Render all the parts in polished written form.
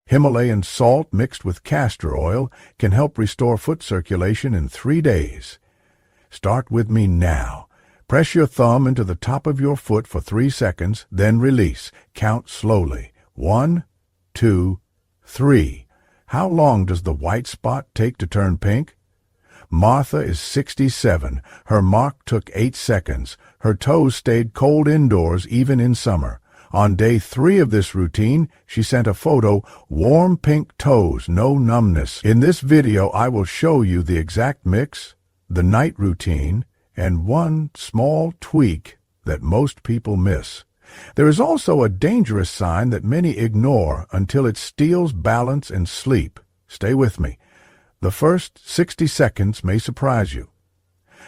Himalayan salt mixed with castor oil can help restore foot circulation in 3 days. Start with me now. Press your thumb into the top of your foot for 3 seconds, then release. Count slowly. 1, 2, 3. How long does the white spot take to turn pink? Martha is 67. Her mark took 8 seconds. Her toes stayed cold indoors even in summer. On day 3 of this routine, she sent a photo, warm pink toes, no numbness. In this video, I will show you the exact mix, the night routine, and one small tweak that most people miss. There is also a dangerous sign that many ignore until it steals balance and sleep. Stay with me. The first 60 seconds may surprise you.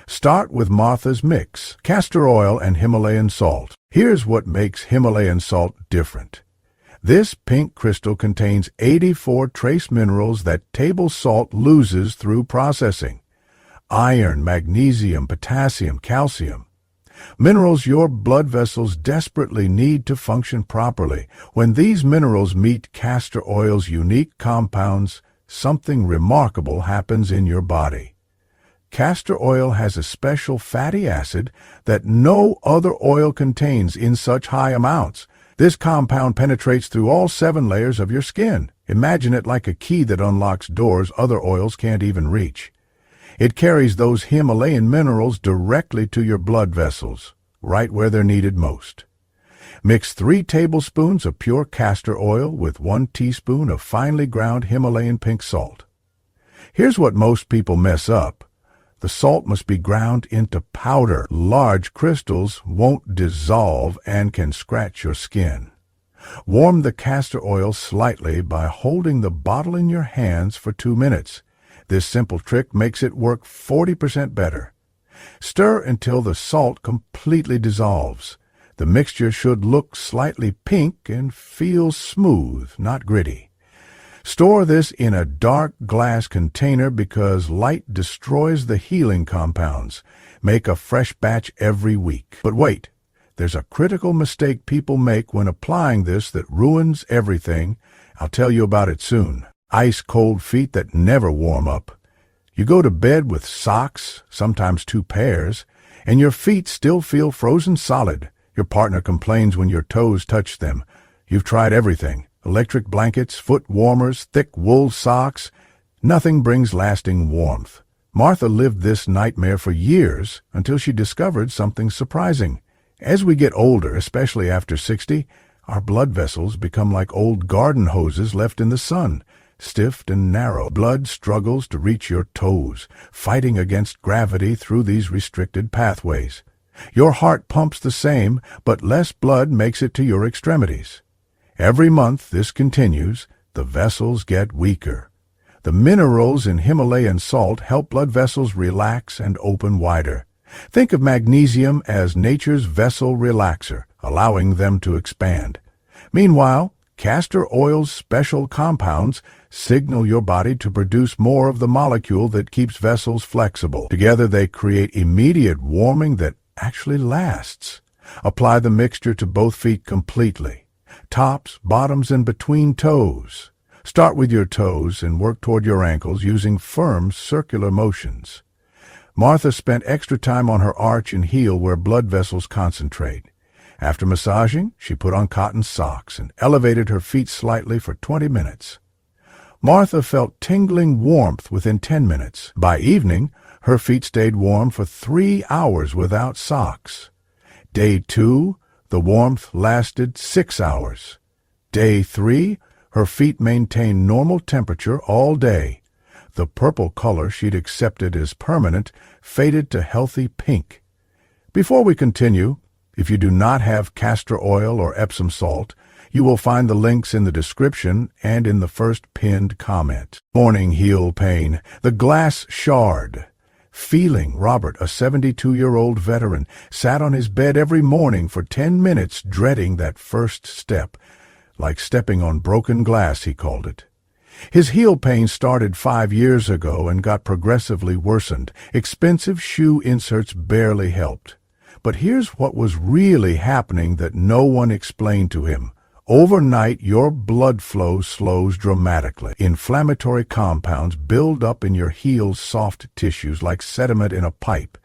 Start with Martha's mix, castor oil and Himalayan salt. Here's what makes Himalayan salt different. This pink crystal contains 84 trace minerals that table salt loses through processing. Iron, magnesium, potassium, calcium. Minerals your blood vessels desperately need to function properly. When these minerals meet castor oil's unique compounds, something remarkable happens in your body. Castor oil has a special fatty acid that no other oil contains in such high amounts. This compound penetrates through all 7 layers of your skin. Imagine it like a key that unlocks doors other oils can't even reach. It carries those Himalayan minerals directly to your blood vessels, right where they're needed most. Mix 3 tablespoons of pure castor oil with 1 teaspoon of finely ground Himalayan pink salt. Here's what most people mess up. The salt must be ground into powder. Large crystals won't dissolve and can scratch your skin. Warm the castor oil slightly by holding the bottle in your hands for 2 minutes. This simple trick makes it work 40% better. Stir until the salt completely dissolves. The mixture should look slightly pink and feel smooth, not gritty. Store this in a dark glass container because light destroys the healing compounds. Make a fresh batch every week. But wait, there's a critical mistake people make when applying this that ruins everything. I'll tell you about it soon. Ice-cold feet that never warm up. You go to bed with socks, sometimes 2 pairs, and your feet still feel frozen solid. Your partner complains when your toes touch them. You've tried everything. Electric blankets, foot warmers, thick wool socks. Nothing brings lasting warmth. Martha lived this nightmare for years until she discovered something surprising. As we get older, especially after 60, our blood vessels become like old garden hoses left in the sun. Stiff and narrow, blood struggles to reach your toes, fighting against gravity through these restricted pathways. Your heart pumps the same, but less blood makes it to your extremities. Every month this continues, the vessels get weaker. The minerals in Himalayan salt help blood vessels relax and open wider. Think of magnesium as nature's vessel relaxer, allowing them to expand. Meanwhile, castor oil's special compounds signal your body to produce more of the molecule that keeps vessels flexible. Together they create immediate warming that actually lasts. Apply the mixture to both feet completely. Tops, bottoms, and between toes. Start with your toes and work toward your ankles using firm circular motions. Martha spent extra time on her arch and heel where blood vessels concentrate. After massaging, she put on cotton socks and elevated her feet slightly for 20 minutes. Martha felt tingling warmth within 10 minutes. By evening, her feet stayed warm for 3 hours without socks. Day 2, the warmth lasted 6 hours. Day 3, her feet maintained normal temperature all day. The purple color she'd accepted as permanent faded to healthy pink. Before we continue, if you do not have castor oil or Epsom salt, you will find the links in the description and in the first pinned comment. Morning heel pain, the glass shard. Feeling Robert, a 72-year-old veteran, sat on his bed every morning for 10 minutes dreading that first step. Like stepping on broken glass, he called it. His heel pain started 5 years ago and got progressively worsened. Expensive shoe inserts barely helped. But here's what was really happening that no one explained to him. Overnight, your blood flow slows dramatically. Inflammatory compounds build up in your heel's soft tissues like sediment in a pipe.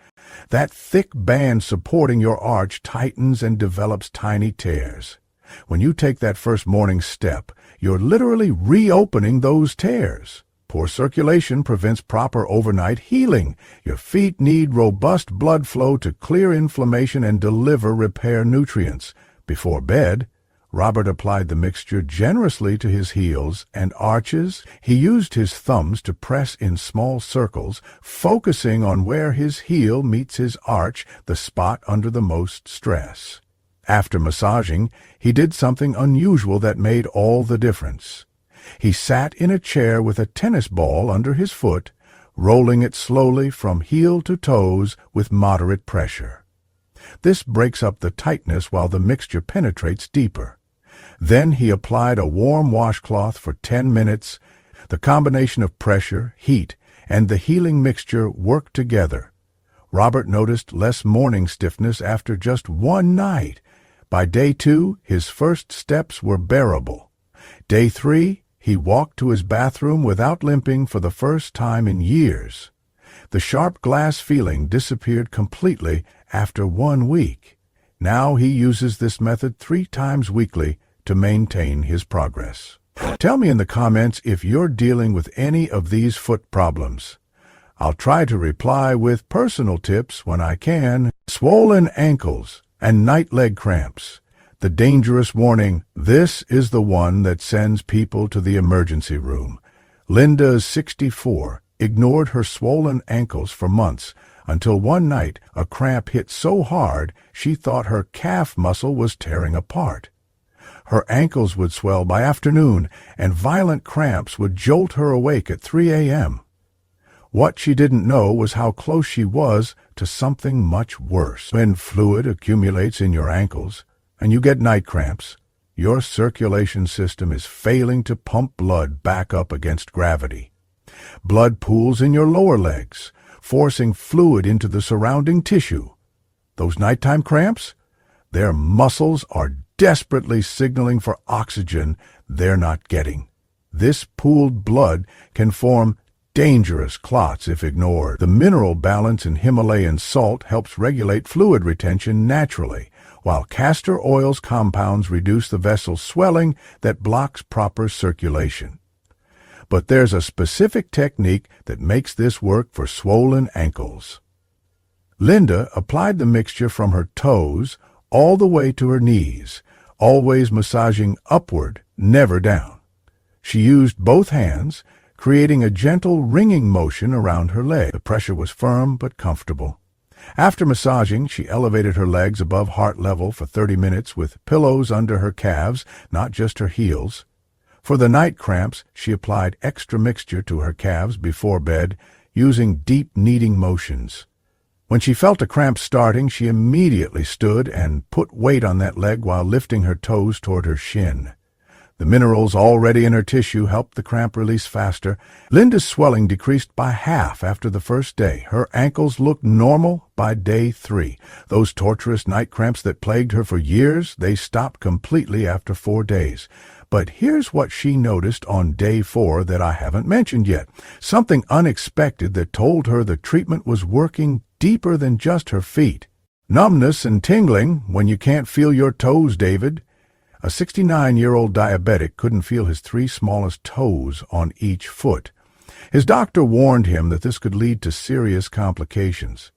That thick band supporting your arch tightens and develops tiny tears. When you take that first morning step, you're literally reopening those tears. Poor circulation prevents proper overnight healing. Your feet need robust blood flow to clear inflammation and deliver repair nutrients. Before bed, Robert applied the mixture generously to his heels and arches. He used his thumbs to press in small circles, focusing on where his heel meets his arch, the spot under the most stress. After massaging, he did something unusual that made all the difference. He sat in a chair with a tennis ball under his foot, rolling it slowly from heel to toes with moderate pressure. This breaks up the tightness while the mixture penetrates deeper. Then he applied a warm washcloth for 10 minutes. The combination of pressure, heat, and the healing mixture worked together. Robert noticed less morning stiffness after just one night. By day 2, his first steps were bearable. Day 3, he walked to his bathroom without limping for the first time in years. The sharp glass feeling disappeared completely after 1 week. Now he uses this method 3 times weekly to maintain his progress. Tell me in the comments if you're dealing with any of these foot problems. I'll try to reply with personal tips when I can. Swollen ankles and night leg cramps. The dangerous warning, this is the one that sends people to the emergency room. Linda, 64, ignored her swollen ankles for months until one night a cramp hit so hard she thought her calf muscle was tearing apart. Her ankles would swell by afternoon, and violent cramps would jolt her awake at 3 a.m. What she didn't know was how close she was to something much worse. When fluid accumulates in your ankles, and you get night cramps, your circulation system is failing to pump blood back up against gravity. Blood pools in your lower legs, forcing fluid into the surrounding tissue. Those nighttime cramps? Their muscles are desperately signaling for oxygen they're not getting. This pooled blood can form dangerous clots if ignored. The mineral balance in Himalayan salt helps regulate fluid retention naturally, while castor oil's compounds reduce the vessel's swelling that blocks proper circulation. But there's a specific technique that makes this work for swollen ankles. Linda applied the mixture from her toes all the way to her knees, always massaging upward, never down. She used both hands, creating a gentle ringing motion around her leg. The pressure was firm but comfortable. After massaging, she elevated her legs above heart level for 30 minutes with pillows under her calves, not just her heels. For the night cramps, she applied extra mixture to her calves before bed, using deep kneading motions. When she felt a cramp starting, she immediately stood and put weight on that leg while lifting her toes toward her shin. The minerals already in her tissue helped the cramp release faster. Linda's swelling decreased by half after the first day. Her ankles looked normal by day 3. Those torturous night cramps that plagued her for years, they stopped completely after 4 days. But here's what she noticed on day 4 that I haven't mentioned yet. Something unexpected that told her the treatment was working deeper than just her feet. Numbness and tingling when you can't feel your toes, David. A 69-year-old diabetic couldn't feel his 3 smallest toes on each foot. His doctor warned him that this could lead to serious complications.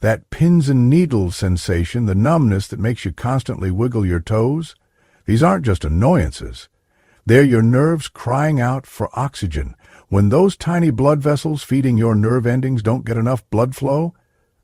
That pins and needles sensation, the numbness that makes you constantly wiggle your toes, these aren't just annoyances. They're your nerves crying out for oxygen. When those tiny blood vessels feeding your nerve endings don't get enough blood flow,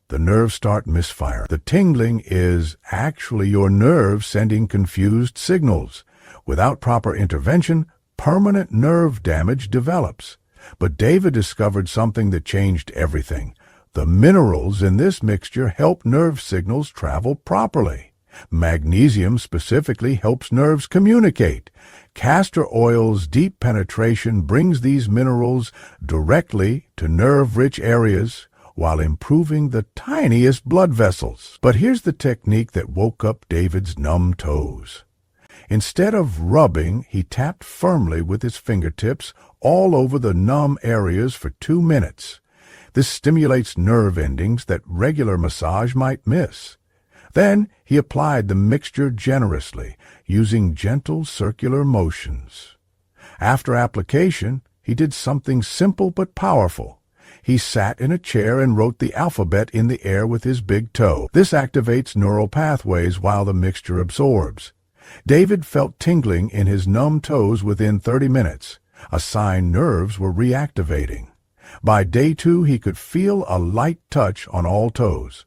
the nerves start misfire. The tingling is actually your nerves sending confused signals. Without proper intervention, permanent nerve damage develops. But David discovered something that changed everything. The minerals in this mixture help nerve signals travel properly. Magnesium specifically helps nerves communicate. Castor oil's deep penetration brings these minerals directly to nerve-rich areas, while improving the tiniest blood vessels. But here's the technique that woke up David's numb toes. Instead of rubbing, he tapped firmly with his fingertips all over the numb areas for 2 minutes. This stimulates nerve endings that regular massage might miss. Then he applied the mixture generously, using gentle circular motions. After application, he did something simple but powerful. He sat in a chair and wrote the alphabet in the air with his big toe. This activates neural pathways while the mixture absorbs. David felt tingling in his numb toes within 30 minutes, a sign nerves were reactivating. By day 2, he could feel a light touch on all toes.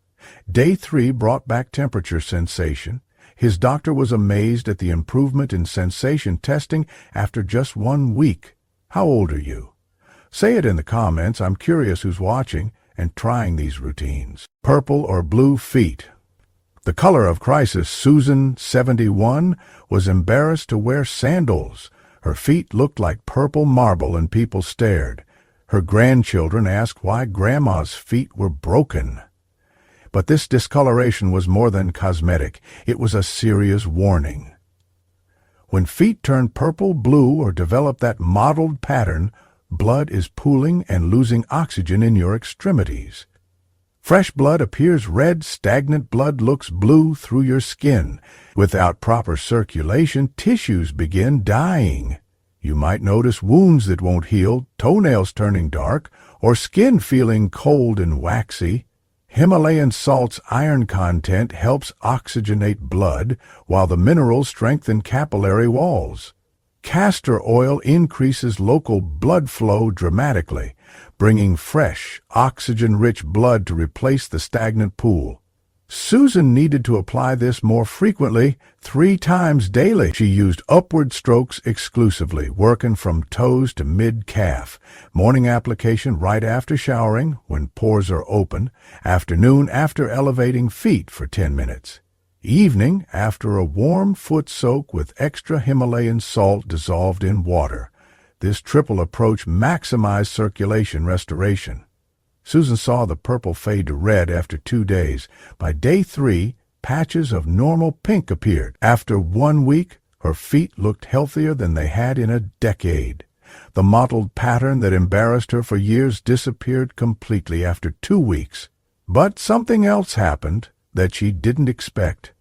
Day 3 brought back temperature sensation. His doctor was amazed at the improvement in sensation testing after just 1 week. How old are you? Say it in the comments. I'm curious who's watching and trying these routines. Purple or blue feet. The color of crisis, Susan, 71, was embarrassed to wear sandals. Her feet looked like purple marble and people stared. Her grandchildren asked why Grandma's feet were broken. But this discoloration was more than cosmetic. It was a serious warning. When feet turn purple, blue, or develop that mottled pattern, blood is pooling and losing oxygen in your extremities. Fresh blood appears red, stagnant blood looks blue through your skin. Without proper circulation, tissues begin dying. You might notice wounds that won't heal, toenails turning dark, or skin feeling cold and waxy. Himalayan salt's iron content helps oxygenate blood, while the minerals strengthen capillary walls. Castor oil increases local blood flow dramatically, bringing fresh, oxygen-rich blood to replace the stagnant pool. Susan needed to apply this more frequently, 3 times daily. She used upward strokes exclusively, working from toes to mid-calf. Morning application right after showering, when pores are open. Afternoon after elevating feet for 10 minutes. Evening after a warm foot soak with extra Himalayan salt dissolved in water. This triple approach maximized circulation restoration. Susan saw the purple fade to red after 2 days. By day 3, patches of normal pink appeared. After 1 week, her feet looked healthier than they had in a decade. The mottled pattern that embarrassed her for years disappeared completely after 2 weeks. But something else happened that she didn't expect.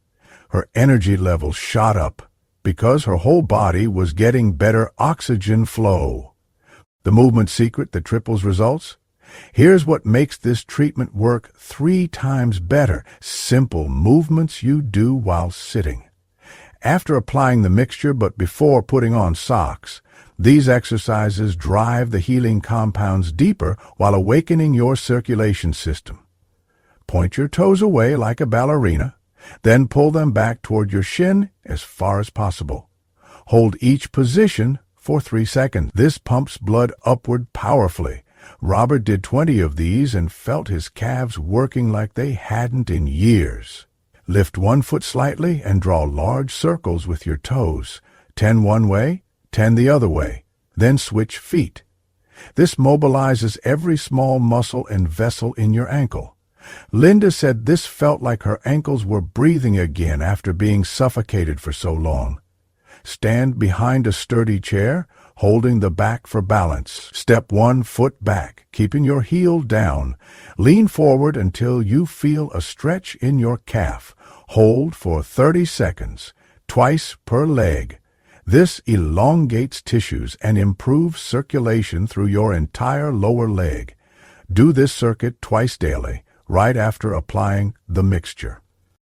Her energy levels shot up because her whole body was getting better oxygen flow. The movement secret that triples results? Here's what makes this treatment work 3 times better. Simple movements you do while sitting. After applying the mixture but before putting on socks, these exercises drive the healing compounds deeper while awakening your circulation system. Point your toes away like a ballerina, then pull them back toward your shin as far as possible. Hold each position for 3 seconds. This pumps blood upward powerfully. Robert did 20 of these and felt his calves working like they hadn't in years. Lift 1 foot slightly and draw large circles with your toes. 10 one way, 10 the other way. Then switch feet. This mobilizes every small muscle and vessel in your ankle. Linda said this felt like her ankles were breathing again after being suffocated for so long. Stand behind a sturdy chair, holding the back for balance. Step 1 foot back, keeping your heel down. Lean forward until you feel a stretch in your calf. Hold for 30 seconds, twice per leg. This elongates tissues and improves circulation through your entire lower leg. Do this circuit twice daily, right after applying the mixture.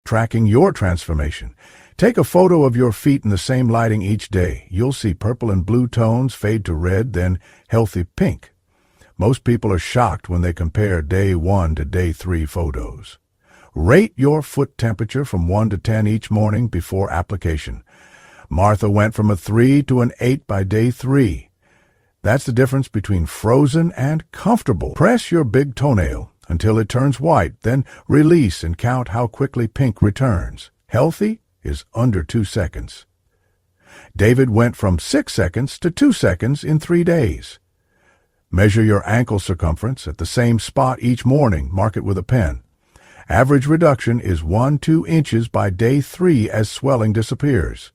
Tracking your transformation. Take a photo of your feet in the same lighting each day. You'll see purple and blue tones fade to red, then healthy pink. Most people are shocked when they compare day 1 to day 3 photos. Rate your foot temperature from 1 to 10 each morning before application. Martha went from a 3 to an 8 by day 3. That's the difference between frozen and comfortable. Press your big toenail until it turns white, then release and count how quickly pink returns. Healthy is under 2 seconds. David went from 6 seconds to 2 seconds in 3 days. Measure your ankle circumference at the same spot each morning. Mark it with a pen. Average reduction is 1-2 inches by day 3 as swelling disappears.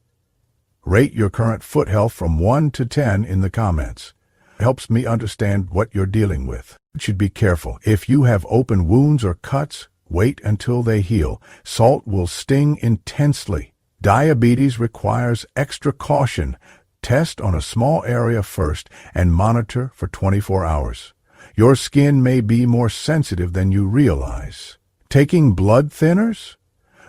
Rate your current foot health from 1 to 10 in the comments. It helps me understand what you're dealing with. You should be careful. If you have open wounds or cuts, wait until they heal. Salt will sting intensely. Diabetes requires extra caution. Test on a small area first and monitor for 24 hours. Your skin may be more sensitive than you realize. Taking blood thinners?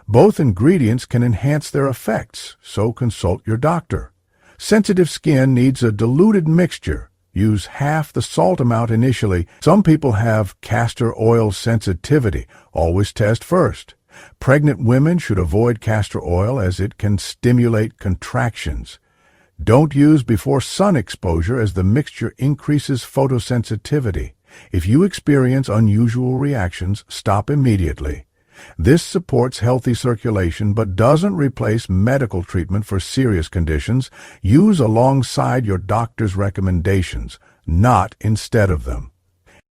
Both ingredients can enhance their effects, so consult your doctor. Sensitive skin needs a diluted mixture. Use half the salt amount initially. Some people have castor oil sensitivity. Always test first. Pregnant women should avoid castor oil as it can stimulate contractions. Don't use before sun exposure as the mixture increases photosensitivity. If you experience unusual reactions, stop immediately. This supports healthy circulation but doesn't replace medical treatment for serious conditions. Use alongside your doctor's recommendations, not instead of them.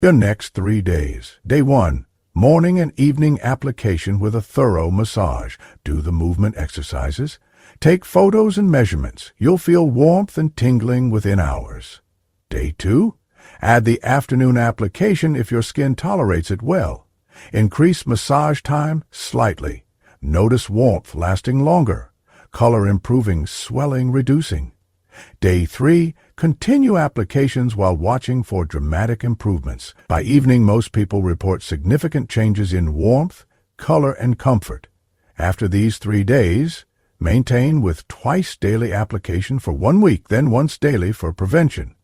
Your next 3 days. Day 1. Morning and evening application with a thorough massage. Do the movement exercises. Take photos and measurements. You'll feel warmth and tingling within hours. Day 2. Add the afternoon application if your skin tolerates it well. Increase massage time slightly. Notice warmth lasting longer. Color improving, swelling reducing. Day 3. Continue applications while watching for dramatic improvements. By evening, most people report significant changes in warmth, color, and comfort. After these 3 days, maintain with twice daily application for 1 week, then once daily for prevention.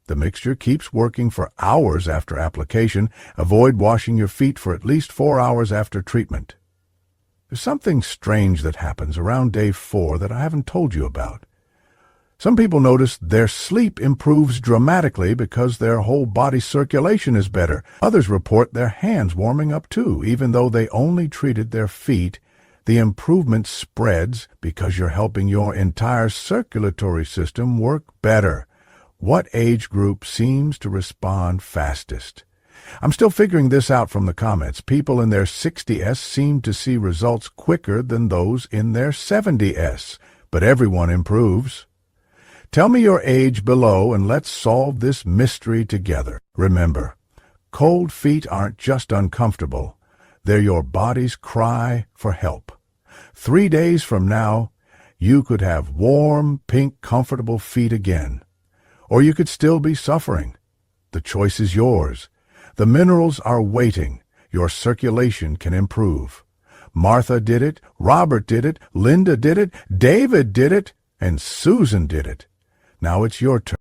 The mixture keeps working for hours after application. Avoid washing your feet for at least 4 hours after treatment. There's something strange that happens around day 4 that I haven't told you about. Some people notice their sleep improves dramatically because their whole body circulation is better. Others report their hands warming up too, even though they only treated their feet. The improvement spreads because you're helping your entire circulatory system work better. What age group seems to respond fastest? I'm still figuring this out from the comments. People in their 60s seem to see results quicker than those in their 70s, but everyone improves. Tell me your age below and let's solve this mystery together. Remember, cold feet aren't just uncomfortable. They're your body's cry for help. 3 days from now, you could have warm, pink, comfortable feet again. Or you could still be suffering. The choice is yours. The minerals are waiting. Your circulation can improve. Martha did it, Robert did it, Linda did it, David did it, and Susan did it. Now it's your turn.